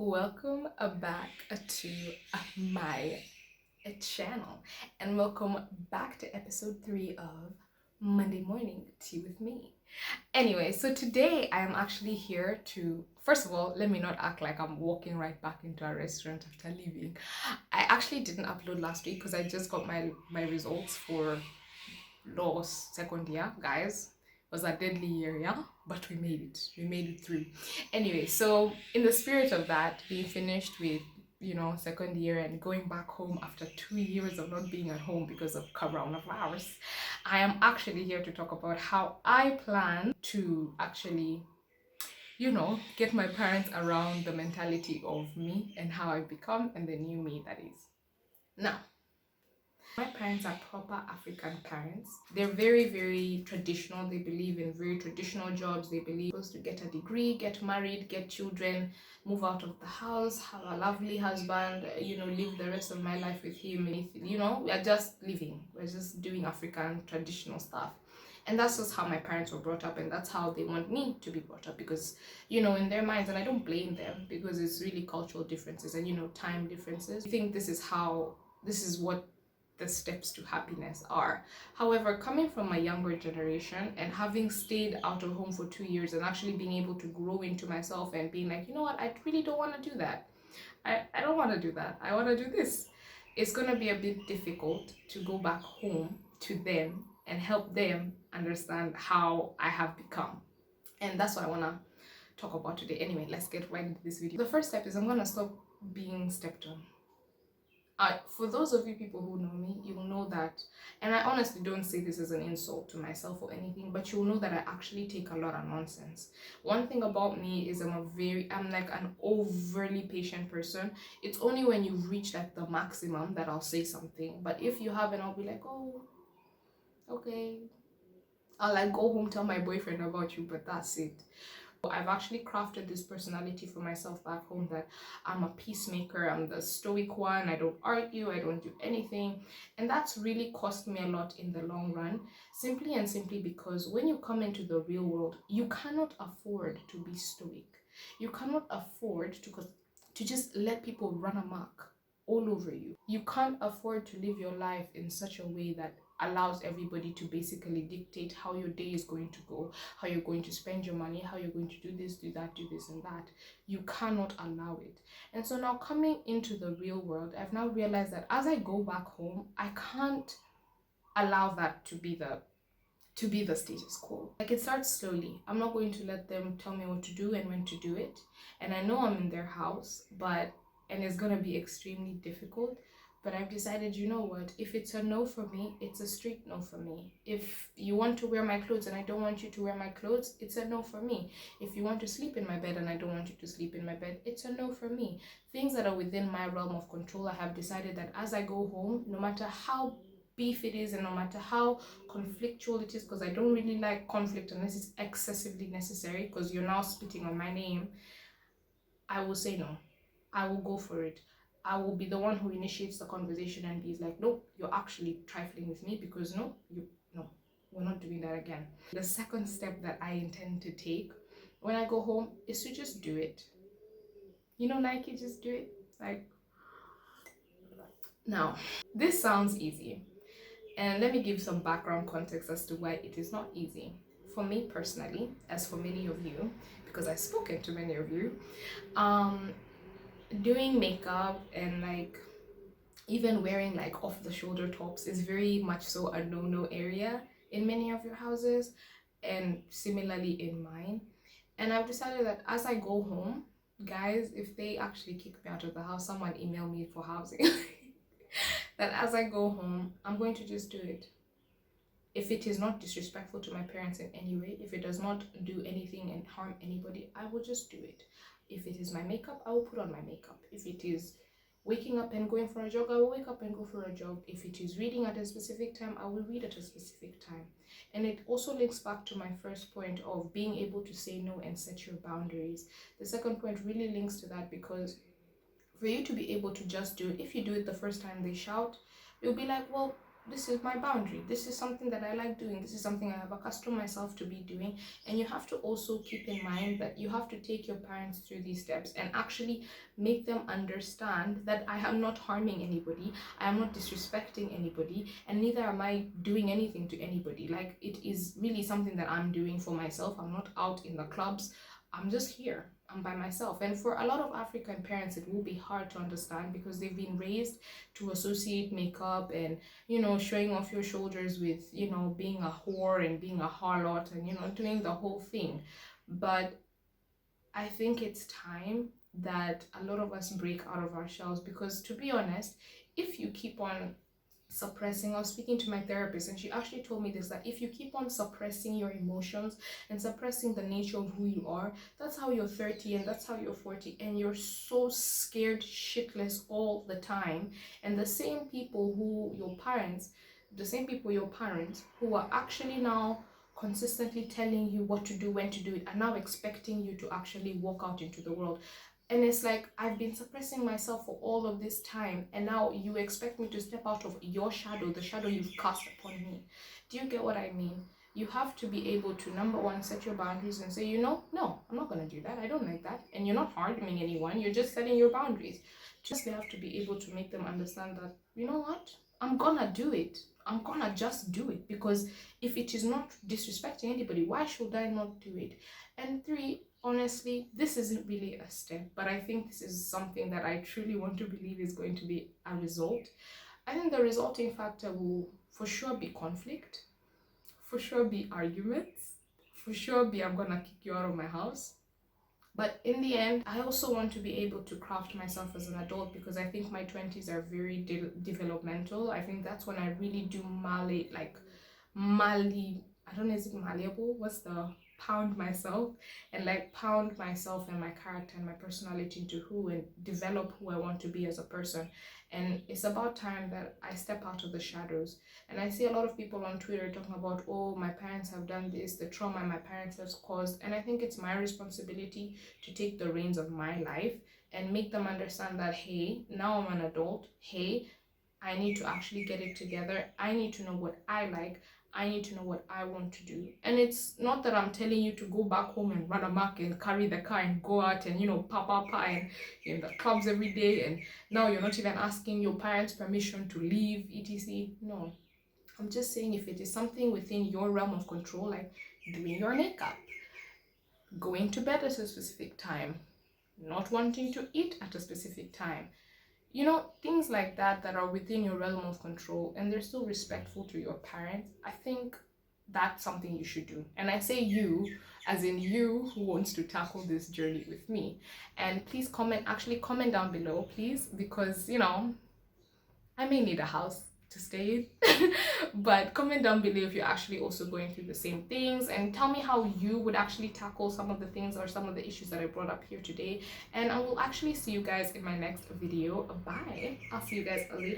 Welcome back to my channel, and welcome back to episode 3 of Monday Morning Tea with Me. Anyway, so today I am actually here to, first of all, let me not act like I'm walking right back into a restaurant after leaving. I actually didn't upload last week because I just got my results for law second year, guys. It was a deadly year, yeah, but we made it. We made it through. Anyway, so in the spirit of that, being finished with second year and going back home after 2 years of not being at home because of coronavirus, I am actually here to talk about how I plan to actually get my parents around the mentality of me and how I become and the new me that is. Now, my parents are proper African parents. They're very, very traditional. They believe in very traditional jobs. They believe supposed to get a degree, get married, get children, move out of the house, have a lovely husband, live the rest of my life with him. We are just living. We're just doing African traditional stuff. And that's just how my parents were brought up, and that's how they want me to be brought up because, in their minds, and I don't blame them because it's really cultural differences and, time differences. I think this is what the steps to happiness are. However, coming from a younger generation and having stayed out of home for 2 years and actually being able to grow into myself and being like, you know what, I really don't want to do that. I don't want to do that. I want to do this. It's going to be a bit difficult to go back home to them and help them understand how I have become. And that's what I want to talk about today. Anyway, let's get right into this video. The first step is I'm going to stop being stepped on. For those of you people who know me, you will know that, and I honestly don't say this as an insult to myself or anything, but you'll know that I actually take a lot of nonsense. One thing about me is I'm like an overly patient person. It's only when you reach like the maximum that I'll say something. But if you haven't, I'll be like, oh, okay. I'll like go home, tell my boyfriend about you, but that's it. I've actually crafted this personality for myself back home that I'm a peacemaker, I'm the stoic one, I don't argue, I don't do anything. And that's really cost me a lot in the long run, simply because when you come into the real world, you cannot afford to be stoic. You cannot afford to just let people run amok all over you. You can't afford to live your life in such a way that allows everybody to basically dictate how your day is going to go, how you're going to spend your money, how you're going to do this, do that, do this and that. You cannot allow it. And so now coming into the real world, I've now realized that as I go back home, I can't allow that to be the status quo. Like, it starts slowly. I'm not going to let them tell me what to do and when to do it. And I know I'm in their house, and it's gonna be extremely difficult. But I've decided, you know what, if it's a no for me, it's a straight no for me. If you want to wear my clothes and I don't want you to wear my clothes, it's a no for me. If you want to sleep in my bed and I don't want you to sleep in my bed, it's a no for me. Things that are within my realm of control, I have decided that as I go home, no matter how beef it is and no matter how conflictual it is, because I don't really like conflict unless it's excessively necessary, because you're now spitting on my name, I will say no. I will go for it. I will be the one who initiates the conversation and be like, no, you're actually trifling with me because no, we're not doing that again. The second step that I intend to take when I go home is to just do it. Nike, just do it. Like, now, this sounds easy. And let me give some background context as to why it is not easy. For me personally, as for many of you, because I've spoken to many of you, doing makeup and like even wearing like off the shoulder tops is very much so a no area in many of your houses, and similarly in mine. And I've decided that as I go home, guys, if they actually kick me out of the house, someone email me for housing. That as I go home, I'm going to just do it. If it is not disrespectful to my parents in any way, if it does not do anything and harm anybody, I will just do it. If it is my makeup, I will put on my makeup. If it is waking up and going for a jog, I will wake up and go for a jog. If it is reading at a specific time, I will read at a specific time. And it also links back to my first point of being able to say no and set your boundaries. The second point really links to that, because for you to be able to just do it, if you do it the first time they shout, you'll be like, well, this is my boundary. This is something that I like doing. This is something I have accustomed myself to be doing. And you have to also keep in mind that you have to take your parents through these steps and actually make them understand that I am not harming anybody, I am not disrespecting anybody, and neither am I doing anything to anybody. Like, it is really something that I'm doing for myself. I'm not out in the clubs. I'm just here. I'm by myself. And for a lot of African parents, it will be hard to understand because they've been raised to associate makeup and, showing off your shoulders with, being a whore and being a harlot and, doing the whole thing. But I think it's time that a lot of us break out of our shells, because to be honest, if you keep on suppressing, I was speaking to my therapist and she actually told me this, that if you keep on suppressing your emotions and suppressing the nature of who you are, that's how you're 30 and that's how you're 40, and you're so scared shitless all the time. And the same people your parents who are actually now consistently telling you what to do, when to do it, are now expecting you to actually walk out into the world. And it's like, I've been suppressing myself for all of this time, and now you expect me to step out of your shadow, the shadow you've cast upon me. Do you get what I mean? You have to be able to, number one, set your boundaries and say, no, I'm not going to do that. I don't like that. And you're not harming anyone. You're just setting your boundaries. Just, they have to be able to make them understand that, you know what? I'm going to do it. I'm going to just do it, because if it is not disrespecting anybody, why should I not do it? And three, honestly, this isn't really a step, but I think this is something that I truly want to believe is going to be a result. I think the resulting factor will for sure be conflict, for sure be arguments, for sure be I'm gonna kick you out of my house. But in the end, I also want to be able to craft myself as an adult, because I think my 20s are very developmental. I think that's when I really do I don't know, is it malleable? What's the pound myself and my character and my personality into who, and develop who I want to be as a person. And it's about time that I step out of the shadows. And I see a lot of people on Twitter talking about, oh, my parents have done this, the trauma my parents has caused. And I think it's my responsibility to take the reins of my life and make them understand that, hey, now I'm an adult. Hey, I need to actually get it together. I need to know what I like. I need to know what I want to do. And it's not that I'm telling you to go back home and run amok and carry the car and go out and, pa and in the clubs every day. And now you're not even asking your parents' permission to leave, etc. No. I'm just saying, if it is something within your realm of control, like doing your makeup, going to bed at a specific time, not wanting to eat at a specific time, things like that are within your realm of control, and they're still respectful to your parents, I think that's something you should do. And I say you, as in you who wants to tackle this journey with me. And please comment down below, please, because, I may need a house to stay in. But comment down below if you're actually also going through the same things, and tell me how you would actually tackle some of the things or some of the issues that I brought up here today. And I will actually see you guys in my next video. Bye. I'll see you guys later.